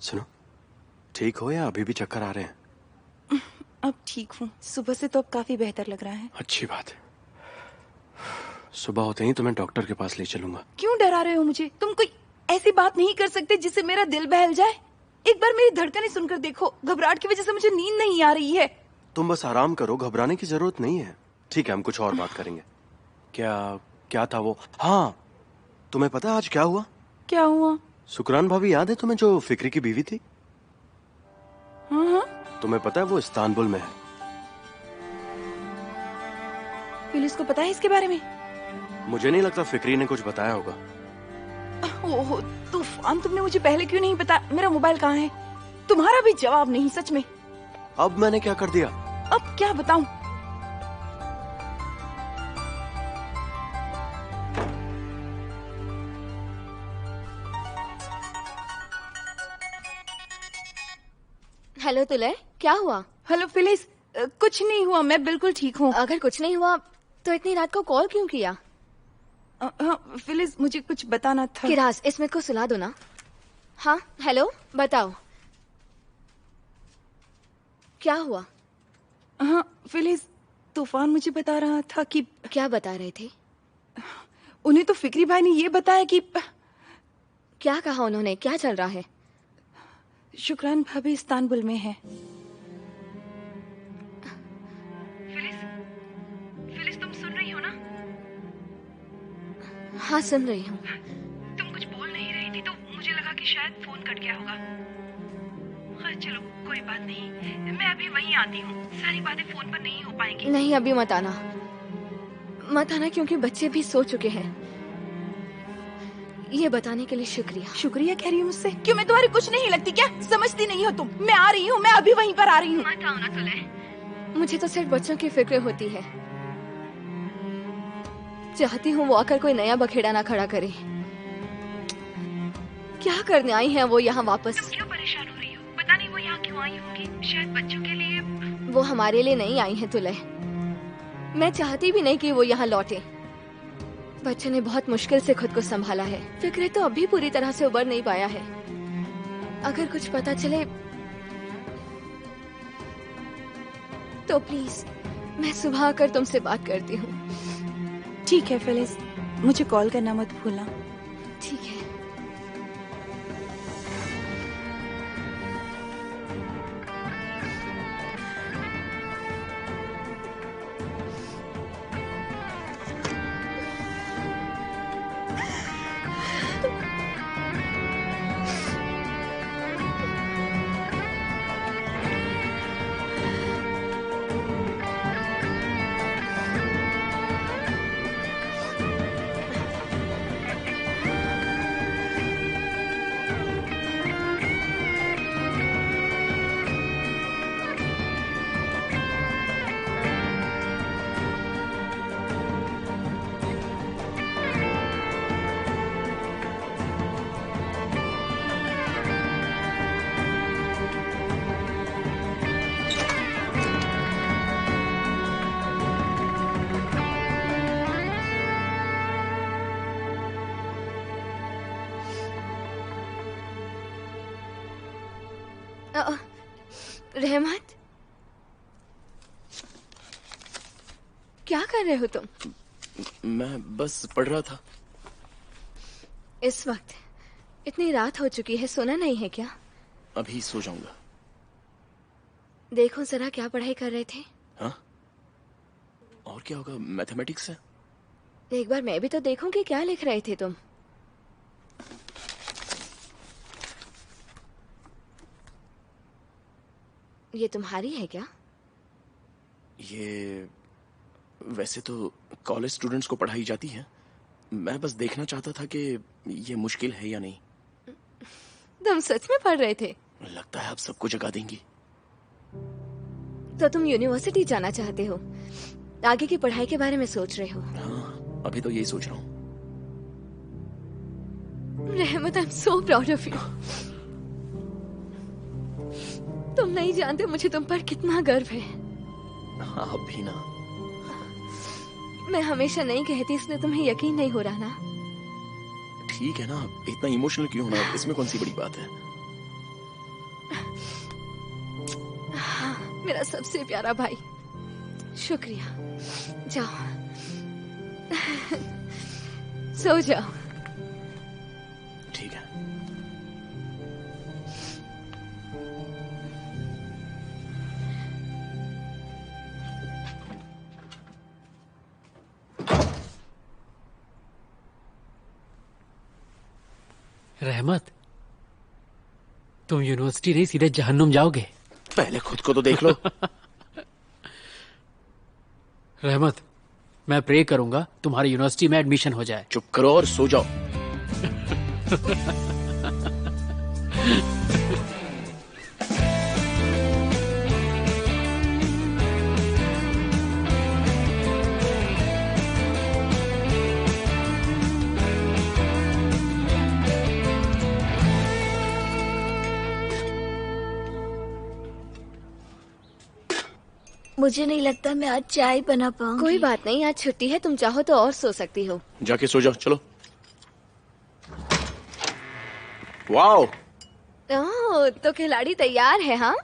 सुनो, ठीक हो या अभी भी चक्कर आ रहे हैं? अब ठीक हूँ। सुबह से तो अब काफी बेहतर लग रहा है। अच्छी बात है। सुबह होते ही तुम्हें डॉक्टर के पास ले चलूंगा। क्यों डरा रहे हो मुझे? तुम कोई ऐसी बात नहीं कर सकते जिससे मेरा दिल बहल जाए? एक बार मेरी धड़कनें सुनकर देखो। घबराहट की वजह से मुझे नींद नहीं आ रही है। तुम बस आराम करो, घबराने की जरूरत नहीं है। ठीक है, हम कुछ और बात करेंगे। क्या था वो? हाँ, तुम्हें पता है आज क्या हुआ? क्या हुआ? सुकरान भाभी याद है तुम्हें, जो फिक्री की बीवी थी? हाँ। तुम्हें पता है वो इस्तांबुल में है। पुलिस को पता है इसके बारे में? मुझे नहीं लगता फिक्री ने कुछ बताया होगा। ओह तूफान, तुमने मुझे पहले क्यों नहीं बताया? मेरा मोबाइल कहाँ है? तुम्हारा भी जवाब नहीं, सच में। अब मैंने क्या कर दिया? अब क्या बताऊं? हेलो तुलय, क्या हुआ? हेलो फिलिस, कुछ नहीं हुआ, मैं बिल्कुल ठीक हूँ। अगर कुछ नहीं हुआ तो इतनी रात को कॉल क्यों किया? हाँ फिलिस, मुझे कुछ बताना था। किराज, इस्मत को सुला दो ना। हाँ हेलो, बताओ क्या हुआ? हाँ फिलिस, तूफान मुझे बता रहा था कि... क्या बता रहे थे? उन्हें तो फिक्री भाई ने ये बताया कि... क्या कहा उन्होंने? क्या चल रहा है? शुक्रान भाभी इस्तांबुल में है। फिलिस, तुम सुन रही हो ना? हाँ सुन रही हूँ। तुम कुछ बोल नहीं रही थी तो मुझे लगा कि शायद फोन कट गया होगा। हाँ चलो, कोई बात नहीं, मैं अभी वहीं आती हूँ। सारी बातें फोन पर नहीं हो पाएंगी। नहीं अभी मत आना, मत आना, क्योंकि बच्चे भी सो चुके हैं। ये बताने के लिए शुक्रिया। शुक्रिया कह रही हूँ मुझसे? क्यों, मैं तुम्हारी कुछ नहीं लगती क्या? समझती नहीं हो तुम? मैं आ रही हूँ, मैं अभी वहीं पर आ रही हूँ। मत आओ ना तुले। मुझे तो सिर्फ बच्चों की फिक्र होती है। चाहती हूँ वो आकर कोई नया बखेड़ा ना खड़ा करे। क्या करने आई हैं वो यहाँ वापस? तुम क्यों परेशान हो रही हो? पता नहीं वो यहाँ क्यों आई होगी। शायद बच्चों के लिए। वो हमारे लिए नहीं आई हैं तुलय। मैं चाहती भी नहीं कि वो यहाँ लौटे। बच्चे ने बहुत मुश्किल से खुद को संभाला है। फिक्रे तो अभी पूरी तरह से उबर नहीं पाया है। अगर कुछ पता चले तो प्लीज, मैं सुबह आकर तुमसे बात करती हूँ। ठीक है फिलिस, मुझे कॉल करना मत भूलना। ठीक है। रहमत, क्या कर रहे हो तुम? मैं बस पढ़ रहा था। इस वक्त? इतनी रात हो चुकी है, सोना नहीं है क्या? अभी सो जाऊंगा। देखो जरा, क्या पढ़ाई कर रहे थे? हाँ, और क्या होगा? मैथमेटिक्स है। एक बार मैं भी तो देखूं कि क्या लिख रहे थे तुम। ये तुम्हारी है क्या? ये वैसे तो कॉलेज स्टूडेंट्स को पढ़ाई जाती है। मैं बस देखना चाहता था कि ये मुश्किल है या नहीं। तुम सच में पढ़ रहे थे? लगता है आप सबको जगा देंगी। तो तुम यूनिवर्सिटी जाना चाहते हो? आगे की पढ़ाई के बारे में सोच रहे हो? हाँ, अभी तो यही सोच रहा हूँ। रहमत, I am so proud of you. तुम नहीं जानते मुझे तुम पर कितना गर्व है। हाँ, अब भी ना। मैं हमेशा नहीं कहती, इसलिए तुम्हें यकीन नहीं हो रहा ना? ठीक है ना, इतना इमोशनल क्यों होना, इसमें कौन सी बड़ी बात है। मेरा सबसे प्यारा भाई, शुक्रिया। जाओ सो जाओ। ठीक है। रहमत, तुम यूनिवर्सिटी नहीं सीधे जहन्नुम जाओगे। पहले खुद को तो देख लो। रहमत, मैं प्रे करूंगा तुम्हारी यूनिवर्सिटी में एडमिशन हो जाए। चुप करो और सो जाओ। मुझे नहीं लगता मैं आज चाय बना पाऊंगी। कोई बात नहीं, आज छुट्टी है, तुम चाहो तो और सो सकती हो। जाके सो जाओ, चलो। वाओ, ओह, तो खिलाड़ी तैयार है। हाँ,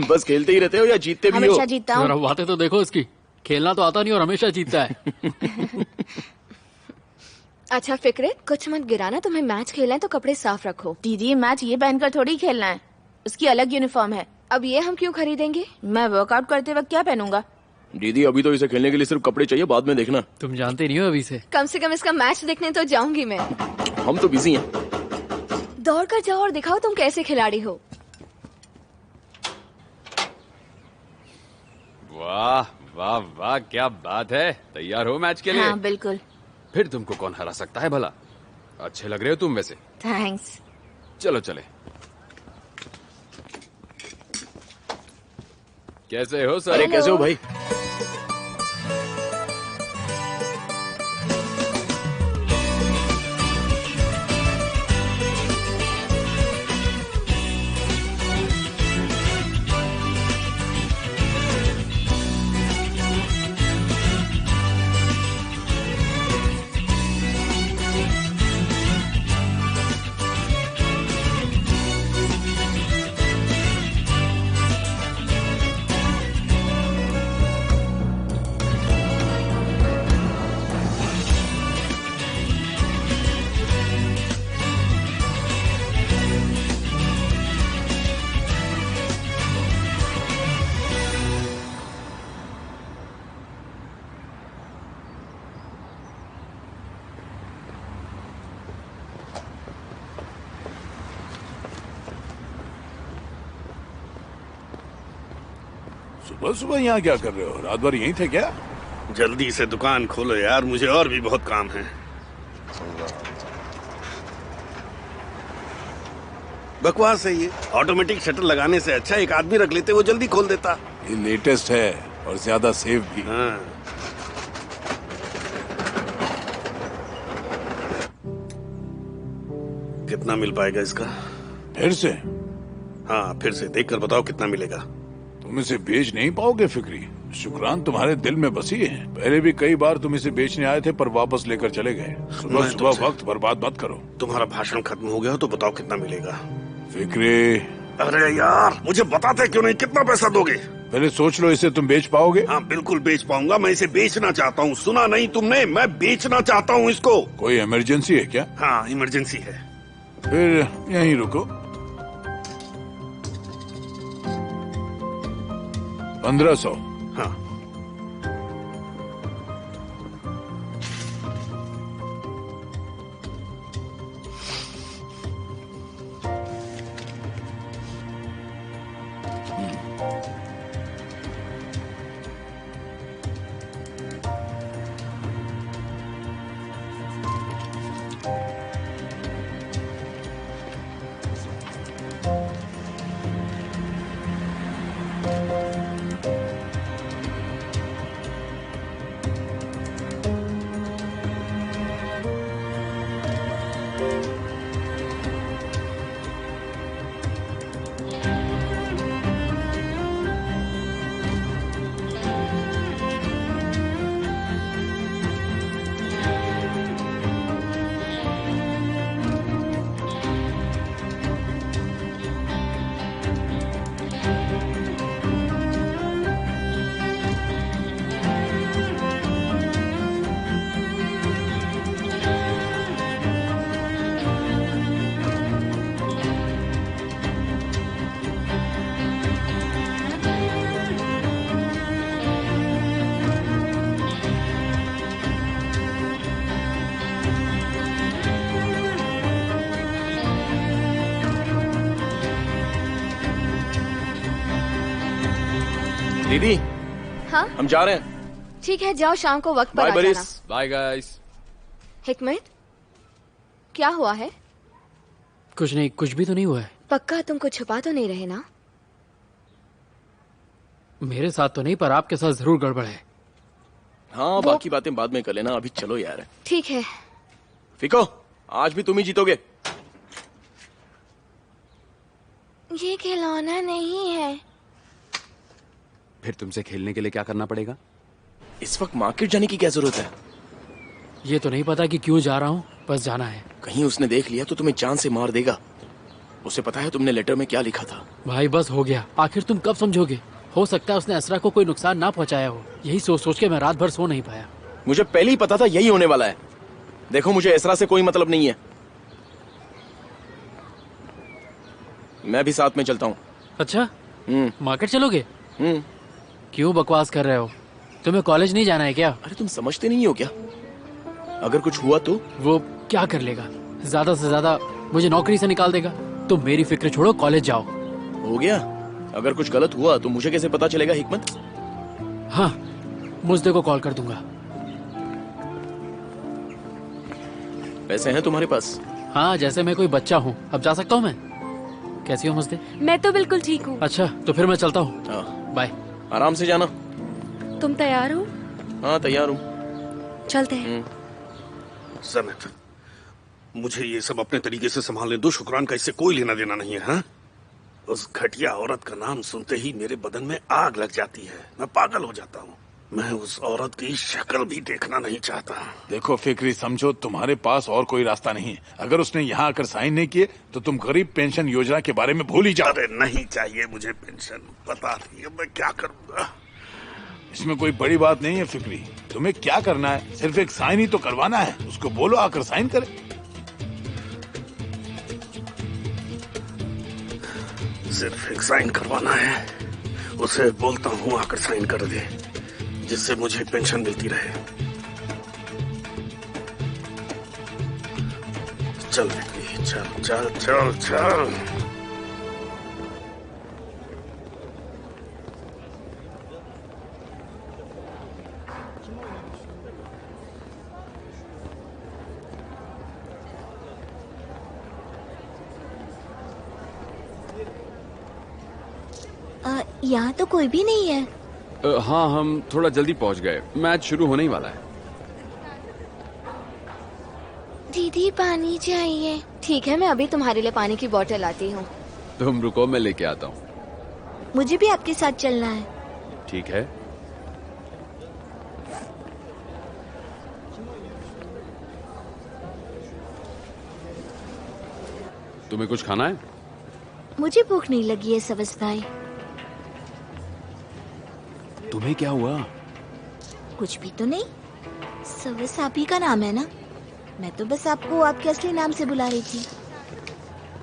बस खेलते ही रहते हो या जीतते भी हो? हमेशा जीतता हूँ। जरा बातें तो देखो इसकी, खेलना तो आता नहीं और हमेशा जीतता है। अच्छा फिक्रे, कुछ मत गिराना। तुम्हें मैच खेलना है तो कपड़े साफ रखो। दीदी मैच ये पहनकर थोड़ी खेलना है, उसकी अलग यूनिफॉर्म है। अब ये हम क्यों खरीदेंगे? मैं वर्कआउट करते वक्त क्या पहनूंगा? दीदी अभी तो इसे खेलने के लिए सिर्फ कपड़े चाहिए, बाद में देखना। तुम जानते नहीं हो अभी से। कम से कम इसका मैच देखने तो जाऊंगी मैं। हम तो बिजी हैं। दौड़ कर जाओ और दिखाओ तुम कैसे खिलाड़ी हो। वाह वाह वाह, क्या बात है। तैयार हो मैच के लिए? हाँ बिल्कुल। फिर तुमको कौन हरा सकता है भला। अच्छे लग रहे हो तुम वैसे। थैंक्स। चलो चले। कैसे हो सर? अरे कैसे हो भाई? सुबह सुबह यहाँ क्या कर रहे हो? रात भर यहीं थे क्या? जल्दी से दुकान खोलो यार, मुझे और भी बहुत काम है। बकवास है ये। ऑटोमेटिक शटर लगाने से अच्छा एक आदमी रख लेते, वो जल्दी खोल देता। ये लेटेस्ट है और ज्यादा सेफ भी। हाँ। कितना मिल पाएगा इसका? फिर से? हाँ फिर से देख कर बताओ कितना मिलेगा। तुम इसे बेच नहीं पाओगे फिक्री। शुक्रान तुम्हारे दिल में बसी है। पहले भी कई बार तुम इसे बेचने आए थे पर वापस लेकर चले गए। सुबह सुबह वक्त बर्बाद मत करो। तुम्हारा भाषण खत्म हो गया तो बताओ कितना मिलेगा। फिक्री, अरे यार मुझे बताते क्यों नहीं, कितना पैसा दोगे? पहले सोच लो, इसे तुम बेच पाओगे? हाँ बिल्कुल बेच पाऊंगा, मैं इसे बेचना चाहता हूँ। सुना नहीं तुमने, मैं बेचना चाहता हूँ इसको। कोई इमरजेंसी है क्या? हाँ इमरजेंसी है। फिर यहीं रुको। 1500। हाँ दीदी हाँ हम जा रहे हैं। ठीक है, जाओ, शाम को वक्त पर बाय आ जाना। बरिस। Bye guys. हिकमत, क्या हुआ है? कुछ नहीं, कुछ भी तो नहीं हुआ है। पक्का तुम कुछ छुपा तो नहीं रहे ना? मेरे साथ तो नहीं, पर आपके साथ जरूर गड़बड़ है। हाँ बाकी बातें बाद में कर लेना, अभी चलो यार। ठीक है। फिको, आज भी तुम ही जीतोगे। ये खिलौना नहीं है। फिर तुमसे खेलने के लिए क्या करना पड़ेगा? इस वक्त मार्केट जाने की क्या जरूरत है? ये तो नहीं पता कि क्यों जा रहा हूँ, बस जाना है। कहीं उसने देख लिया तो तुम्हें जान से मार देगा। उसे पता है तुमने लेटर में क्या लिखा था। भाई बस हो गया, आखिर तुम कब समझोगे? हो सकता है उसने असरा को कोई नुकसान ना पहुंचाया हो। यही सोच सोच के मैं रात भर सो नहीं पाया। मुझे पहले ही पता था यही होने वाला है। देखो मुझे असरा से कोई मतलब नहीं है, मैं भी साथ में चलता हूँ। अच्छा, मार्केट चलोगे? क्यों बकवास कर रहे हो? तुम्हें कॉलेज नहीं जाना है क्या? अरे तुम समझते नहीं हो क्या? अगर कुछ हुआ तो? वो क्या कर लेगा? ज्यादा से ज्यादा मुझे नौकरी से निकाल देगा। तुम मेरी फिक्र छोड़ो, कॉलेज जाओ। हो गया। अगर कुछ गलत हुआ तो मुझे कैसे पता चलेगा हिकमत? हाँ, मुझदे को कॉल कर दूंगा। पैसे हैं तुम्हारे पास? हाँ, जैसे मैं कोई बच्चा हूँ। अब जा सकता हूँ मैं? कैसी हो मुझदे? मैं तो बिल्कुल ठीक हूँ। अच्छा, तो फिर मैं चलता हूँ। बाय। आराम से जाना। तुम तैयार हो? हाँ तैयार हूँ। चलते हैं। जन्नत, मुझे ये सब अपने तरीके से संभालने दो। शुक्रान का इससे कोई लेना देना नहीं है। हाँ, उस घटिया औरत का नाम सुनते ही मेरे बदन में आग लग जाती है। मैं पागल हो जाता हूँ। मैं उस औरत की शक्ल भी देखना नहीं चाहता। देखो फिक्री, समझो तुम्हारे पास और कोई रास्ता नहीं है। अगर उसने यहाँ आकर साइन नहीं किए तो तुम गरीब पेंशन योजना के बारे में भूल ही जाओ। अरे नहीं चाहिए मुझे पेंशन, पता नहीं मैं क्या करूँगा। इसमें कोई बड़ी बात नहीं है फिक्री। तुम्हें क्या करना है, सिर्फ एक साइन ही तो करवाना है। उसको बोलो आकर साइन करे। सिर्फ एक साइन करवाना है। उसे बोलता हूँ आकर साइन कर दे, जिससे मुझे पेंशन मिलती रहे। चल विक्की, चल चल चल चल। यहाँ तो कोई भी नहीं है। हाँ, हम थोड़ा जल्दी पहुंच गए। मैच शुरू होने ही वाला है। दीदी पानी चाहिए। ठीक है, मैं अभी तुम्हारे लिए पानी की बोतल लाती हूँ। तुम रुको, मैं लेके आता हूँ। मुझे भी आपके साथ चलना है। ठीक है। तुम्हें कुछ खाना है? मुझे भूख नहीं लगी है सवस भाई। तुम्हें क्या हुआ? कुछ भी तो नहीं। सवस आप ही का नाम है ना? मैं तो बस आपको आपके असली नाम से बुला रही थी।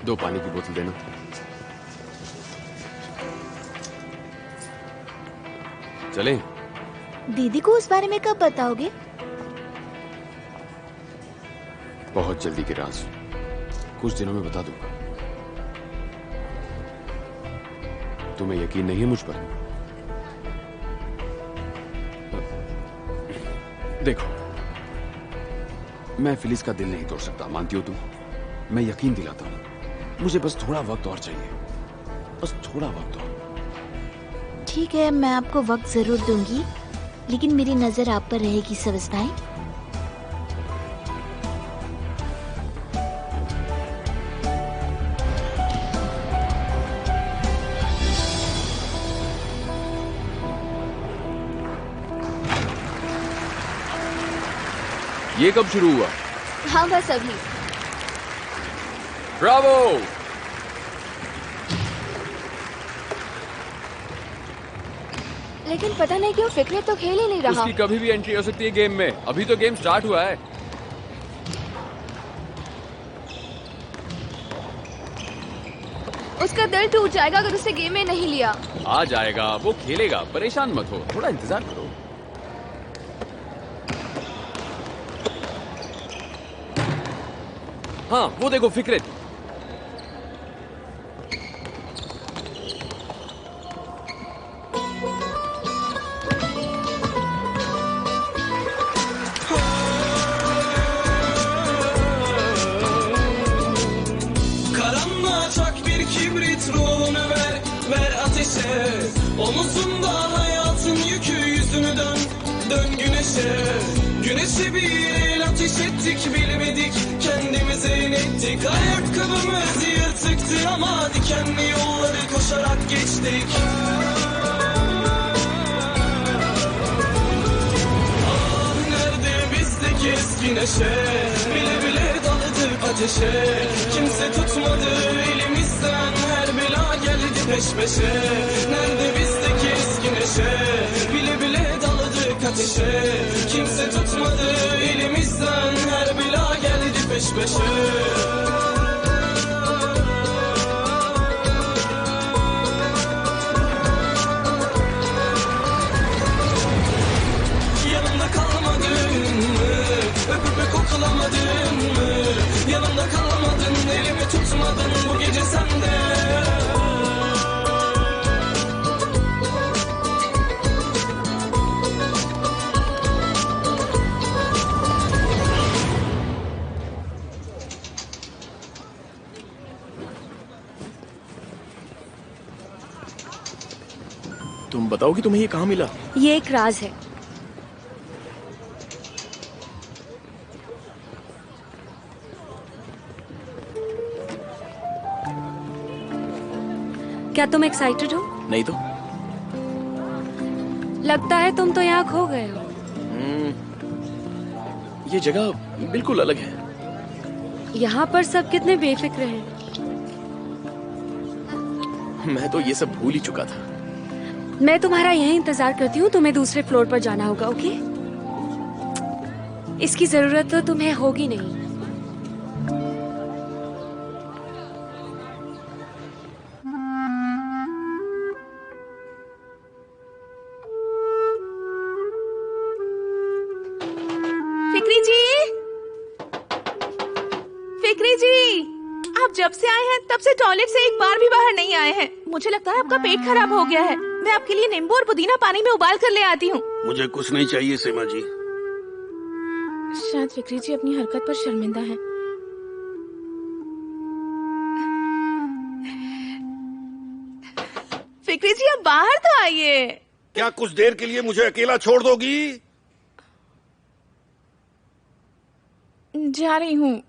दो पानी की बोतल देना। चले? दीदी को उस बारे में कब बताओगे? बहुत जल्दी के राज, कुछ दिनों में बता दूंगा। तुम्हें यकीन नहीं है मुझ पर? देखो, मैं फिलिस का दिल नहीं तोड़ सकता, मानती हो तुम? मैं यकीन दिलाता हूं, मुझे बस थोड़ा वक्त और चाहिए, बस थोड़ा वक्त और। ठीक है, मैं आपको वक्त जरूर दूंगी, लेकिन मेरी नजर आप पर रहेगी सवस भाई। ये कब शुरू हुआ? हाँ, बस अभी। ब्रावो! लेकिन पता नहीं क्यों फिक्रे तो खेल ही नहीं रहा। उसकी कभी भी एंट्री हो सकती है गेम में। अभी तो गेम स्टार्ट हुआ है। उसका दिल टूट जाएगा अगर उसे गेम में नहीं लिया। आ जाएगा, वो खेलेगा, परेशान मत हो, थोड़ा इंतजार करो। हाँ, वो देखो फिक्रेत। bir kibrit ruhunu ver ateşe. Omuzunda hayatın yükü, yüzünü dön güneşe. Güneşe bir el ateş ettik, bilmedik kendimize inettik. Ayakkabımız yırtıktı ama dikenli yolları koşarak geçtik. Ah nerede bizdeki eski neşe, bile bile daladık ateşe. Kimse tutmadı elimizden, her bela geldi peş peşe. Nerede bizdeki eski neşe, bile bile daladık ateşe. Kimse tutmadı elimizden, her bela geldi peş peşe. Koklamadın mı? Yanımda kalamadın, elimi tutmadın bu gece sende. तुम बताओ कि तुम्हें ये कहाँ मिला? ये एक राज है। क्या तुम एक्साइटेड हो? नहीं तो। लगता है तुम तो यहाँ खो गए हो। ये जगह बिल्कुल अलग है। यहाँ पर सब कितने बेफिक्र हैं। मैं तो ये सब भूल ही चुका था। मैं तुम्हारा यहीं इंतजार करती हूँ, तुम्हें दूसरे फ्लोर पर जाना होगा, ओके? इसकी जरूरत तो तुम्हें होगी नहीं। फिक्री जी, आप जब से आए हैं तब से टॉयलेट से एक बार भी बाहर नहीं आए हैं। मुझे लगता है आपका पेट खराब हो गया है। मैं आपके लिए नींबू और पुदीना पानी में उबाल कर ले आती हूँ। मुझे कुछ नहीं चाहिए सीमा जी। शायद फिक्री जी अपनी हरकत पर शर्मिंदा हैं। फिक्री जी आप बाहर तो आइए। क्या कुछ देर के लिए मुझे अकेला छोड़ दोगी? जा रही हूँ।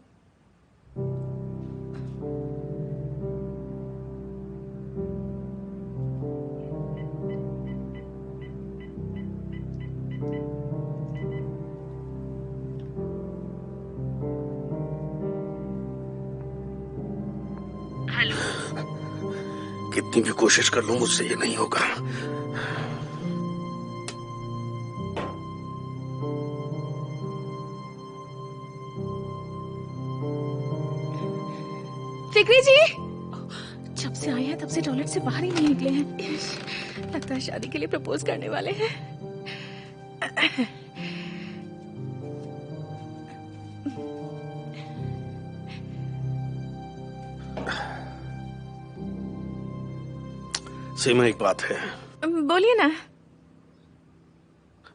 कितनी भी कोशिश कर लूं मुझसे ये नहीं होगा। फिक्री जी जब से आए हैं तब से टॉयलेट से बाहर ही नहीं निकले हैं। लगता है शादी के लिए प्रपोज करने वाले हैं। सीमा एक बात है। बोलिए ना।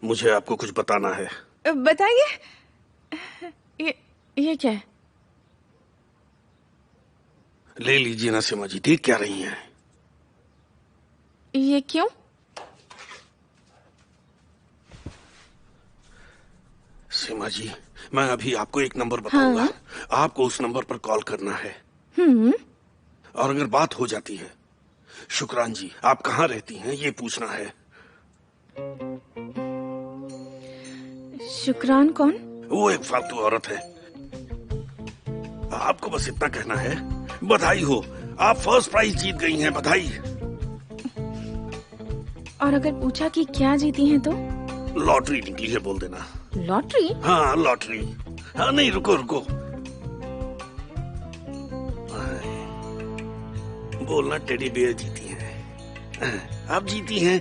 मुझे आपको कुछ बताना है। बताइए। ये क्या है? ले लीजिए ना सीमा जी, देख क्या रही हैं? ये क्यों? सीमा जी मैं अभी आपको एक नंबर बताऊंगा। हाँ? आपको उस नंबर पर कॉल करना है। और अगर बात हो जाती है, शुक्रान जी आप कहाँ रहती हैं ये पूछना है। शुक्रान कौन? वो एक फालतू औरत है। आपको बस इतना कहना है, बधाई हो, आप फर्स्ट प्राइज जीत गई हैं, बधाई। और अगर पूछा कि क्या जीती हैं तो? लॉटरी निकली है बोल देना। लॉटरी? हाँ लॉटरी। हाँ नहीं रुको रुको, बोलना टेडी बेयर जीती हैं। आप जीती हैं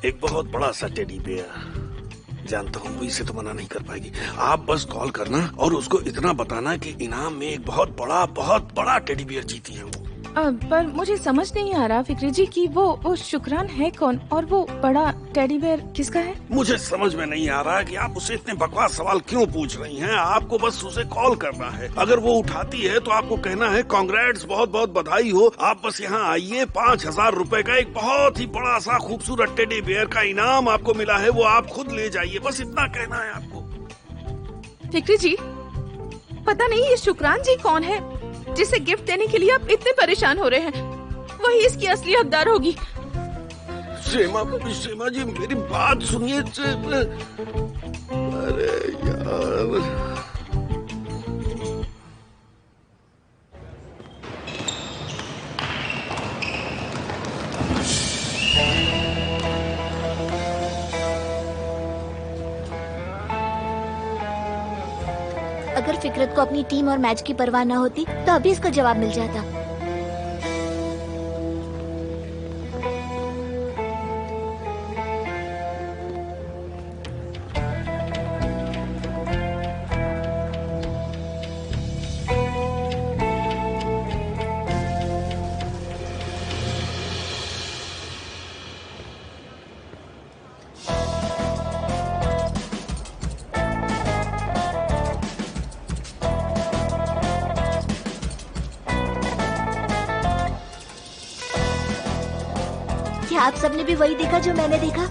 एक बहुत बड़ा सा टेडी बेयर। जानता हूँ वो इसे तो मना नहीं कर पाएगी। आप बस कॉल करना और उसको इतना बताना कि इनाम में एक बहुत बड़ा टेडी बियर जीती है वो। पर मुझे समझ नहीं आ रहा फिक्री जी कि वो शुक्रान है कौन और वो बड़ा टेडी बेयर किसका है? मुझे समझ में नहीं आ रहा कि आप उसे इतने बकवास सवाल क्यों पूछ रही हैं। आपको बस उसे कॉल करना है, अगर वो उठाती है तो आपको कहना है कांग्रेट्स, बहुत बहुत बधाई हो, आप बस यहाँ आइए, 5,000 रुपए का एक बहुत ही बड़ा सा खूबसूरत टेडी बेयर का इनाम आपको मिला है, वो आप खुद ले जाइए, बस इतना कहना है आपको। फिक्री जी, पता नहीं ये शुक्रान जी कौन है जिसे गिफ्ट देने के लिए आप इतने परेशान हो रहे हैं। वही इसकी असली हकदार होगी। शेमा जी मेरी बात सुनिए। अरे यार, अगर फिकरत को अपनी टीम और मैच की परवाह न होती तो अभी इसका जवाब मिल जाता। क्या आप सबने भी वही देखा जो मैंने देखा?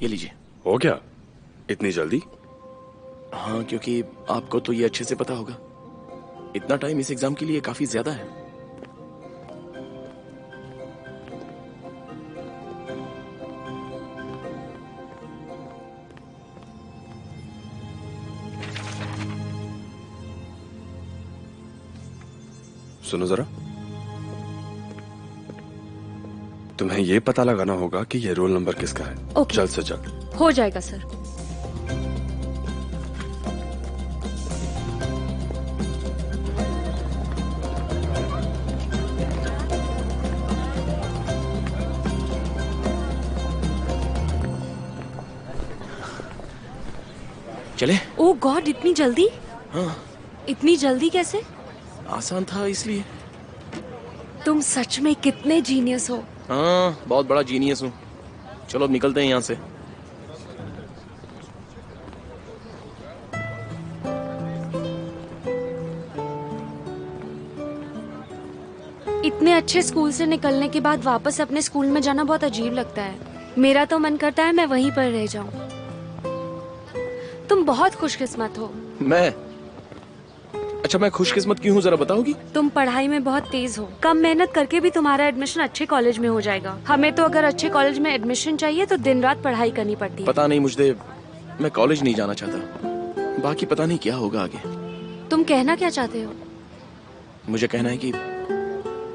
ये लीजिए। हो गया इतनी जल्दी? हाँ, क्योंकि आपको तो ये अच्छे से पता होगा, इतना टाइम इस एग्जाम के लिए काफी ज्यादा है। सुनो जरा, तुम्हें ये पता लगाना होगा कि ये रोल नंबर किसका है। ओके। जल्द से जल्द। हो जाएगा सर। चले? ओह गॉड, इतनी जल्दी? हाँ। इतनी जल्दी कैसे? आसान था इसलिए। तुम सच में कितने जीनियस हो। हाँ, बहुत बड़ा जीनियस हूँ। चलो अब निकलते हैं यहाँ से। इतने अच्छे स्कूल से निकलने के बाद वापस अपने स्कूल में जाना बहुत अजीब लगता है। मेरा तो मन करता है मैं वहीं पर रह जाऊं। तुम बहुत खुशकिस्मत हो। मैं? अच्छा, मैं खुशकिस्मत क्यों हूँ, जरा बताओगी? तुम पढ़ाई में बहुत तेज हो। कम मेहनत करके भी तुम्हारा एडमिशन अच्छे कॉलेज में हो जाएगा। हमें तो अगर अच्छे कॉलेज में एडमिशन चाहिए तो दिन रात पढ़ाई करनी पड़ती है। पता नहीं, मुझे मैं कॉलेज नहीं जाना चाहता। बाकी पता नहीं क्या होगा आगे। तुम कहना क्या चाहते हो? मुझे कहना है कि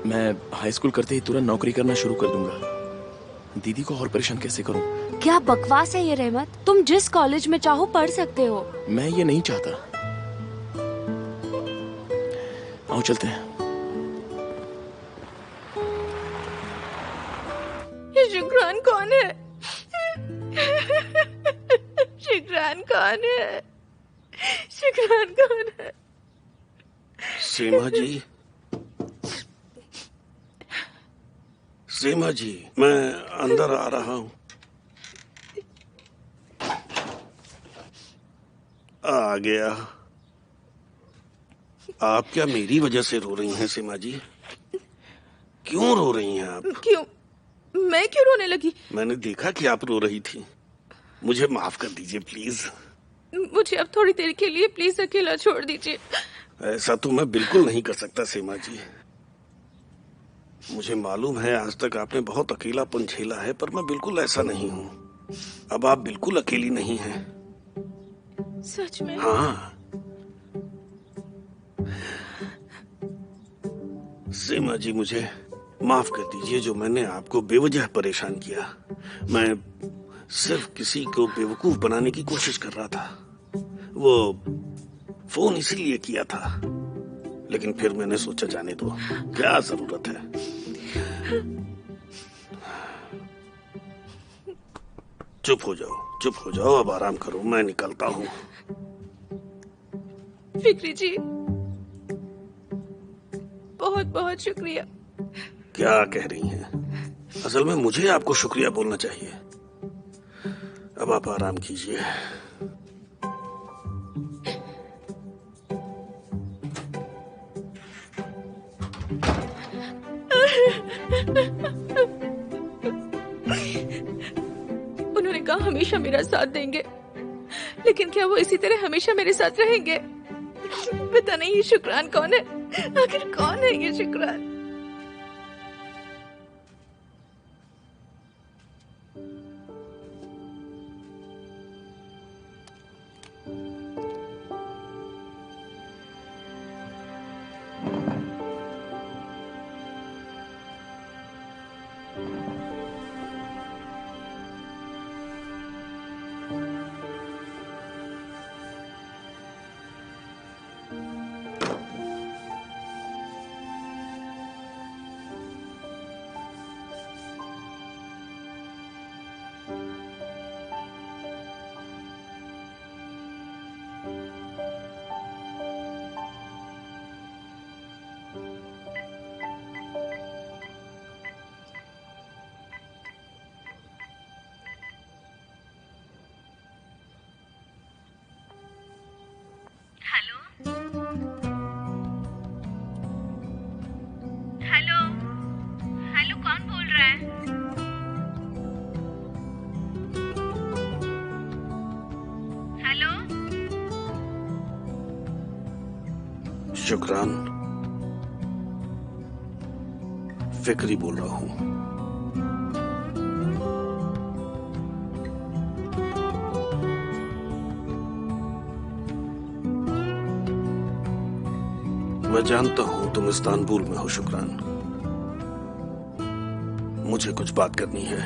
मैं हाई स्कूल करते ही तुरंत नौकरी करना शुरू कर दूंगा। दीदी को और परेशान कैसे करूं? क्या बकवास है ये रहमत। तुम जिस कॉलेज में चाहो पढ़ सकते हो। मैं ये नहीं चाहता। आओ चलते हैं। ये शुक्रान कौन है? शुक्रान कौन है? शुक्रान कौन है? सीमा जी, सीमा जी, मैं अंदर आ रहा हूँ। आ गया। आप क्या मेरी वजह से रो रही हैं सीमा जी? क्यों रो रही हैं आप? क्यों? मैं क्यों रोने लगी? मैंने देखा कि आप रो रही थी। मुझे माफ कर दीजिए प्लीज। मुझे अब थोड़ी देर के लिए प्लीज अकेला छोड़ दीजिए। ऐसा तो मैं बिल्कुल नहीं कर सकता सीमा जी। मुझे मालूम है आज तक आपने बहुत अकेलापन झेला है, पर मैं बिल्कुल ऐसा नहीं हूँ। अब आप बिल्कुल अकेली नहीं हैं। सच में? हाँ सीमा जी, मुझे माफ कर दीजिए जो मैंने आपको बेवजह परेशान किया। मैं सिर्फ किसी को बेवकूफ बनाने की कोशिश कर रहा था। वो फोन इसीलिए किया था, लेकिन फिर मैंने सोचा जाने दो, क्या जरूरत है। चुप हो जाओ, चुप हो जाओ, अब आराम करो, मैं निकलता हूँ। फिक्री जी, बहुत बहुत शुक्रिया। क्या कह रही हैं? असल में मुझे आपको शुक्रिया बोलना चाहिए। अब आप आराम कीजिए। उन्होंने कहा हमेशा मेरा साथ देंगे, लेकिन क्या वो इसी तरह हमेशा मेरे साथ रहेंगे? पता नहीं ये शुक्रान कौन है, आखिर कौन है ये शुक्रान? हेलो हेलो, कौन बोल रहा है? हेलो, शुक्रान, फिक्री बोल रहा हूँ। मैं जानता हूं तुम इस्तांबुल में हो शुक्रान। मुझे कुछ बात करनी है।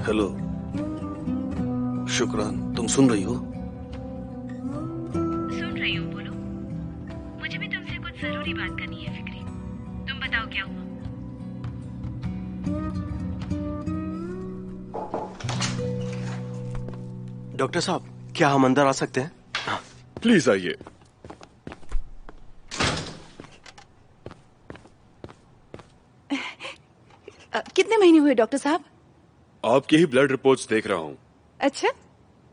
हेलो शुक्रान, तुम सुन रही हो? सुन रही हूँ, बोलो। मुझे भी तुमसे कुछ जरूरी बात करनी है फिक्री। तुम बताओ क्या हुआ? डॉक्टर साहब, क्या हम अंदर आ सकते हैं? प्लीज आइए। कितने महीने हुए डॉक्टर साहब? आपकी ही ब्लड रिपोर्ट्स देख रहा हूँ। अच्छा,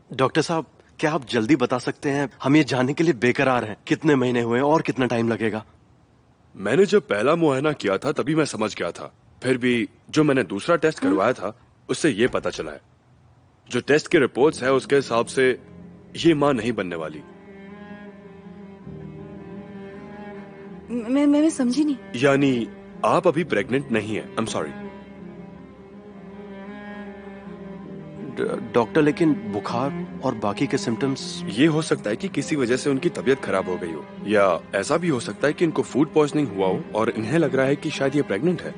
डॉक्टर साहब, क्या आप जल्दी बता सकते हैं? हम ये जानने के लिए बेकरार हैं, कितने महीने हुए और कितना टाइम लगेगा? मैंने जब पहला मुआयना किया था तभी मैं समझ गया था। फिर भी जो मैंने दूसरा टेस्ट करवाया था उससे ये पता चला है। जो टेस्ट की रिपोर्ट्स है उसके हिसाब से ये मां नहीं बनने वाली। मैं समझी नहीं। यानी आप अभी प्रेग्नेंट नहीं है। I am sorry. डॉक्टर, लेकिन बुखार और बाकी के सिम्टम्स? ये हो सकता है कि किसी वजह से उनकी तबीयत खराब हो गई हो, या ऐसा भी हो सकता है कि इनको फूड पॉइजनिंग हुआ हो और इन्हें लग रहा है कि शायद ये प्रेग्नेंट है।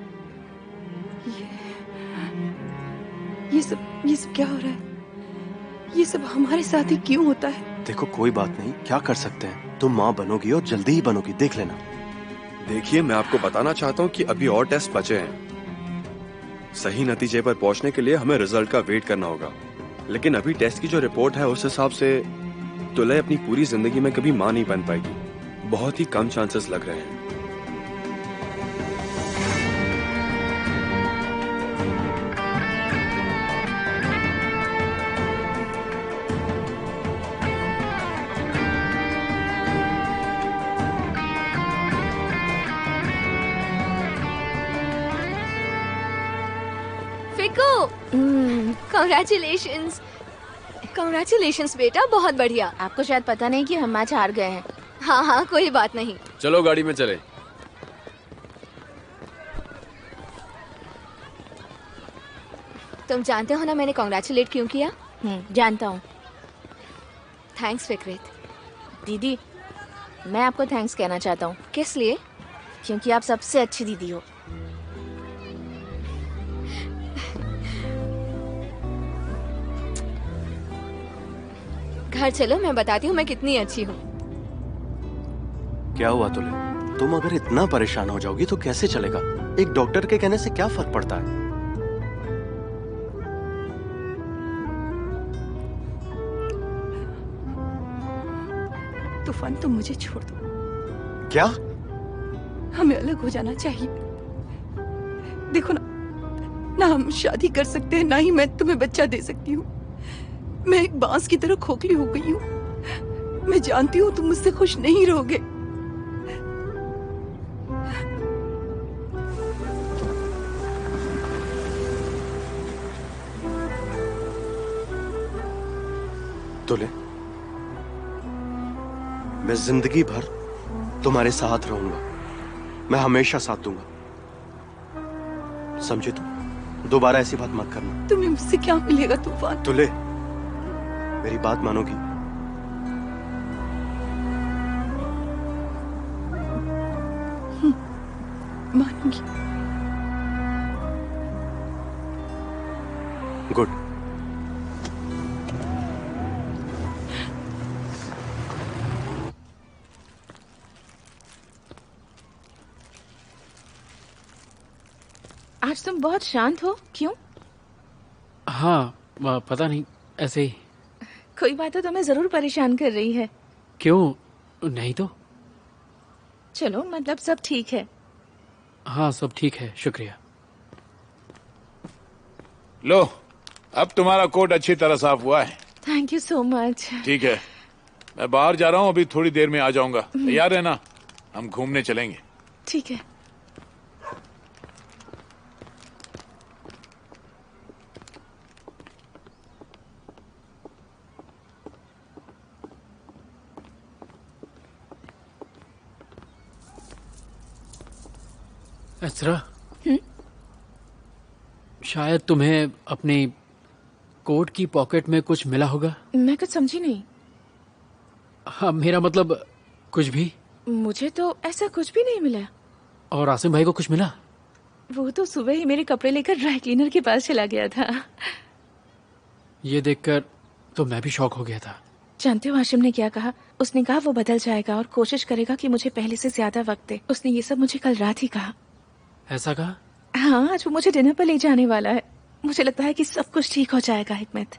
ये सब क्या हो रहा है? ये सब हमारे साथ ही क्यों होता है? देखो, कोई बात नहीं, क्या कर सकते हैं? तुम माँ बनोगी और जल्दी ही बनोगी, देख लेना। देखिए, मैं आपको बताना चाहता हूँ कि अभी और टेस्ट बचे हैं। सही नतीजे पर पहुंचने के लिए हमें रिजल्ट का वेट करना होगा, लेकिन अभी टेस्ट की जो रिपोर्ट है उस हिसाब से तुलय अपनी पूरी जिंदगी में कभी मां नहीं बन पाएगी। बहुत ही कम चांसेस लग रहे हैं। Congratulations! Congratulations बेटा, बहुत बढ़िया। आपको शायद पता नहीं कि हम मैच हार गए हैं। हाँ हाँ, कोई बात नहीं। चलो गाड़ी में चले। तुम जानते हो ना मैंने कॉन्ग्रेचुलेट क्यों किया? जानता हूँ। थैंक्स विक्रेत। दीदी, मैं आपको थैंक्स कहना चाहता हूँ। किस लिए? क्योंकि आप सबसे अच्छी दीदी हो। घर चलो, मैं बताती हूँ मैं कितनी अच्छी हूँ। क्या हुआ तुले? तुम अगर इतना परेशान हो जाओगी तो कैसे चलेगा? एक डॉक्टर के कहने से क्या फर्क पड़ता है? तूफान, तुम मुझे छोड़ दो। क्या? हमें अलग हो जाना चाहिए। देखो ना हम शादी कर सकते हैं, ना ही मैं तुम्हें बच्चा दे सकती हूँ। मैं एक बांस की तरह खोखली हो गई हूँ। मैं जानती हूँ तुम मुझसे खुश नहीं रहोगे। तुले, मैं जिंदगी भर तुम्हारे साथ रहूंगा। मैं हमेशा साथ दूंगा। समझे तुम? दोबारा ऐसी बात मत करना। तुम्हें मुझसे क्या मिलेगा तूफान? तुले, मेरी बात मानोगी? मानूंगी। गुड। आज तुम बहुत शांत हो, क्यों? हाँ, पता नहीं, ऐसे ही। कोई बात तो तुम्हें जरूर परेशान कर रही है। क्यों? नहीं तो। चलो, मतलब सब ठीक है। हाँ, सब ठीक है, शुक्रिया। लो, अब तुम्हारा कोट अच्छी तरह साफ हुआ है। Thank you so much. ठीक है, मैं बाहर जा रहा हूँ, अभी थोड़ी देर में आ जाऊंगा। तैयार है ना? हम घूमने चलेंगे। ठीक है। असरा, शायद तुम्हें अपनी कोट की पॉकेट में कुछ मिला होगा। मैं कुछ समझी नहीं। हाँ, मेरा मतलब कुछ भी। मुझे तो ऐसा कुछ भी नहीं मिला। और आसिम भाई को कुछ मिला? वो तो सुबह ही मेरे कपड़े लेकर ड्राई क्लीनर के पास चला गया था। ये देखकर तो मैं भी शॉक हो गया था। जानते हो आशिम ने क्या कहा? उसने कहा वो बदल जाएगा और कोशिश करेगा कि मुझे पहले से ज्यादा वक्त दे। उसने ये सब मुझे कल रात ही कहा। ऐसा कहा? हाँ, आज वो मुझे डिनर पर ले जाने वाला है। मुझे लगता है कि सब कुछ ठीक हो जाएगा हिकमत।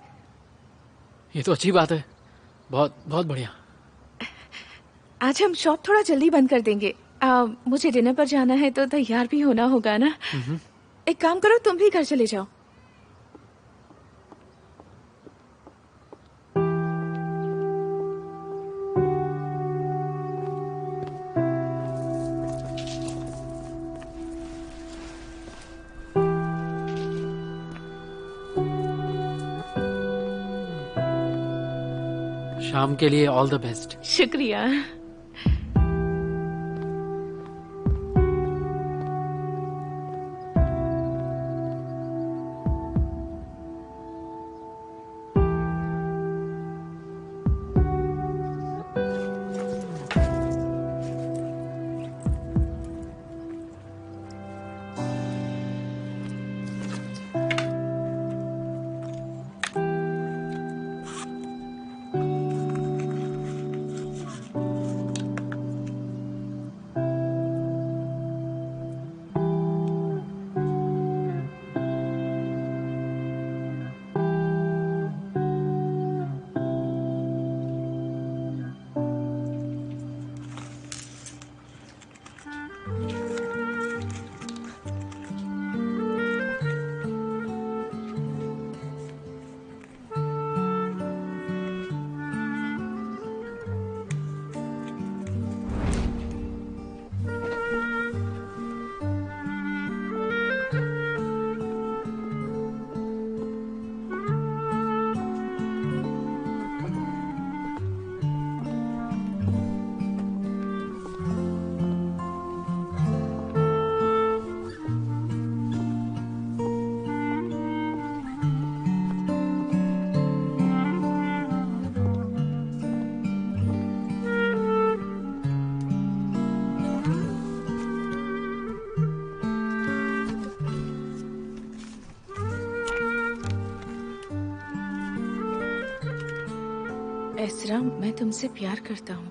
ये तो अच्छी बात है। बहुत बहुत बढ़िया। आज हम शॉप थोड़ा जल्दी बंद कर देंगे। मुझे डिनर पर जाना है तो तैयार भी होना होगा ना। एक काम करो, तुम भी घर चले जाओ। शाम के लिए ऑल द बेस्ट। शुक्रिया। इसरा, मैं तुमसे प्यार करता हूँ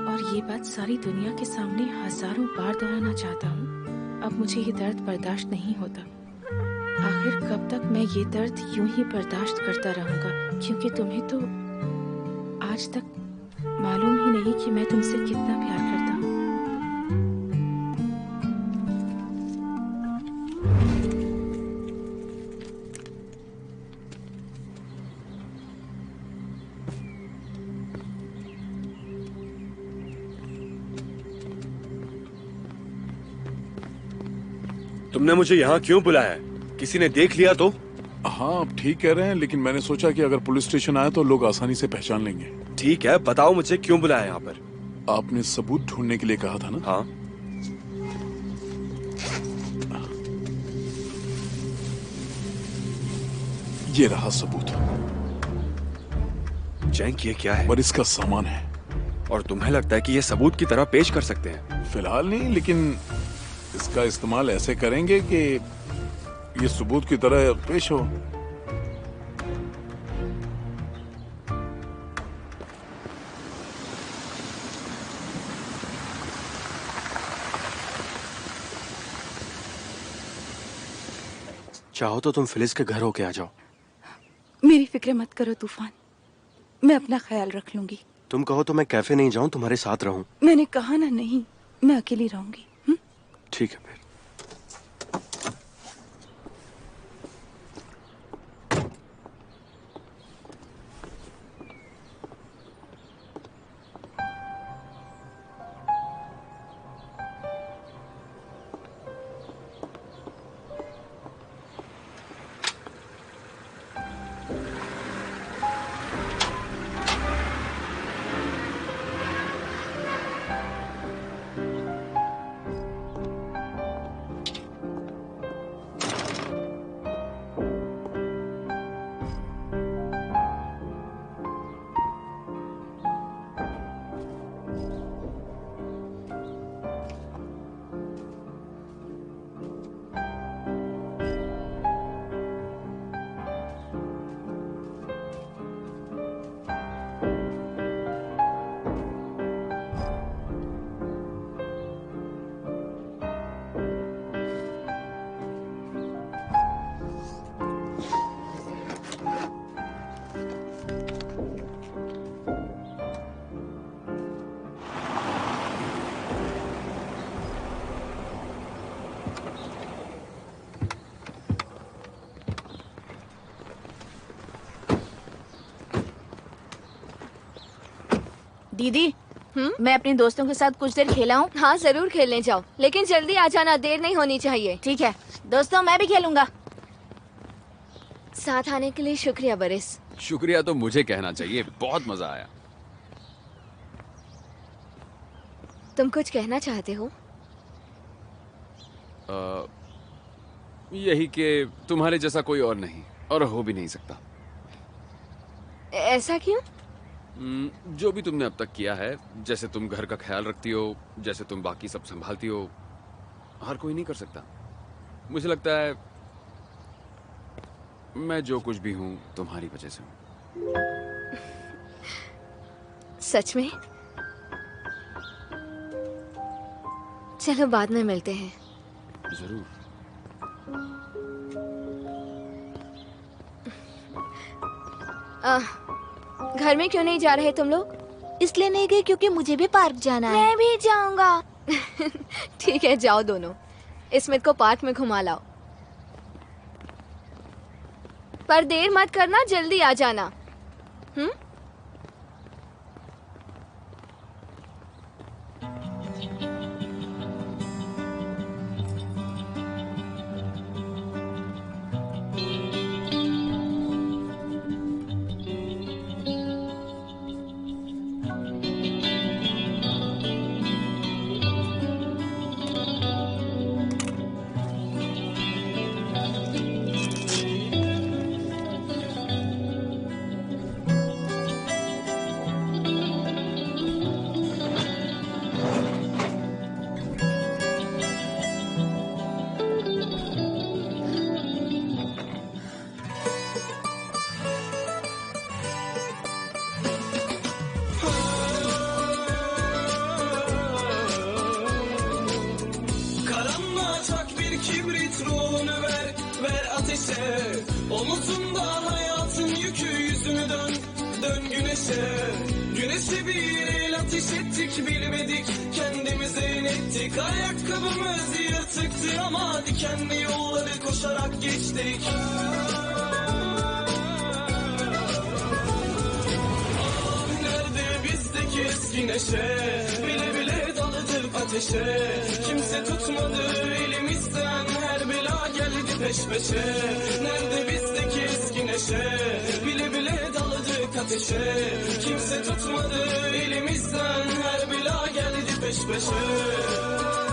और ये बात सारी दुनिया के सामने हजारों बार दोहराना चाहता हूँ। अब मुझे ये दर्द बर्दाश्त नहीं होता। आखिर कब तक मैं ये दर्द यूं ही बर्दाश्त करता रहूंगा, क्योंकि तुम्हें तो आज तक मालूम ही नहीं कि मैं तुमसे कितना प्यार करता हूँ। तुमने मुझे यहाँ क्यों बुलाया है? किसी ने देख लिया तो? हाँ, आप ठीक कह रहे हैं, लेकिन मैंने सोचा कि अगर पुलिस स्टेशन आए तो लोग आसानी से पहचान लेंगे। ठीक है, बताओ मुझे क्यों बुलाया यहाँ पर? आपने सबूत ढूंढने के लिए कहा था ना? हाँ। ये रहा सबूत। जैंक, ये क्या है? और इसका सामान है। और तुम्हें लगता है कि ये सबूत की तरह पेश कर सकते हैं? फिलहाल नहीं, लेकिन इसका इस्तेमाल ऐसे करेंगे कि ये सबूत की तरह पेश हो। चाहो तो तुम फिलिस के घर होके आ जाओ। मेरी फिक्र मत करो तूफान, मैं अपना ख्याल रख लूंगी। तुम कहो तो मैं कैफे नहीं जाऊं, तुम्हारे साथ रहूं। मैंने कहा ना नहीं, मैं अकेली रहूंगी। ठीक है फिर। दीदी, मैं अपने दोस्तों के साथ कुछ देर खेला हूँ। हाँ जरूर खेलने जाओ, लेकिन जल्दी आ जाना, देर नहीं होनी चाहिए। ठीक है दोस्तों, मैं भी खेलूंगा। साथ आने के लिए शुक्रिया बरिस। शुक्रिया तो मुझे कहना चाहिए, बहुत मजा आया। तुम कुछ कहना चाहते हो? यही कि तुम्हारे जैसा कोई और नहीं, और हो भी नहीं सकता। ऐसा क्यों? जो भी तुमने अब तक किया है, जैसे तुम घर का ख्याल रखती हो, जैसे तुम बाकी सब संभालती हो, हर कोई नहीं कर सकता। मुझे लगता है मैं जो कुछ भी हूं तुम्हारी वजह से हूं। सच में? चलो बाद में मिलते हैं। जरूर। घर में क्यों नहीं जा रहे तुम लोग? इसलिए नहीं गए क्योंकि मुझे भी पार्क जाना है। मैं भी जाऊंगा। ठीक है, जाओ दोनों। स्मिथ को पार्क में घुमा लाओ, पर देर मत करना, जल्दी आ जाना। ateşe. Omuzumda hayatın yükü, yüzünü dön, dön güneşe. Güneşe bir el ateş ettik, bilmedik kendimize inettik. Ayakkabımız yırtıktı ama dikenli yolları koşarak geçtik. Eski neşe, bile bile daladık ateşe. Kimse tutmadı elimizden, her bela geldi peş peşe. Nerede bizdeki eski neşe, bile bile daladık ateşe. Kimse tutmadı elimizden, her bela geldi peş peşe.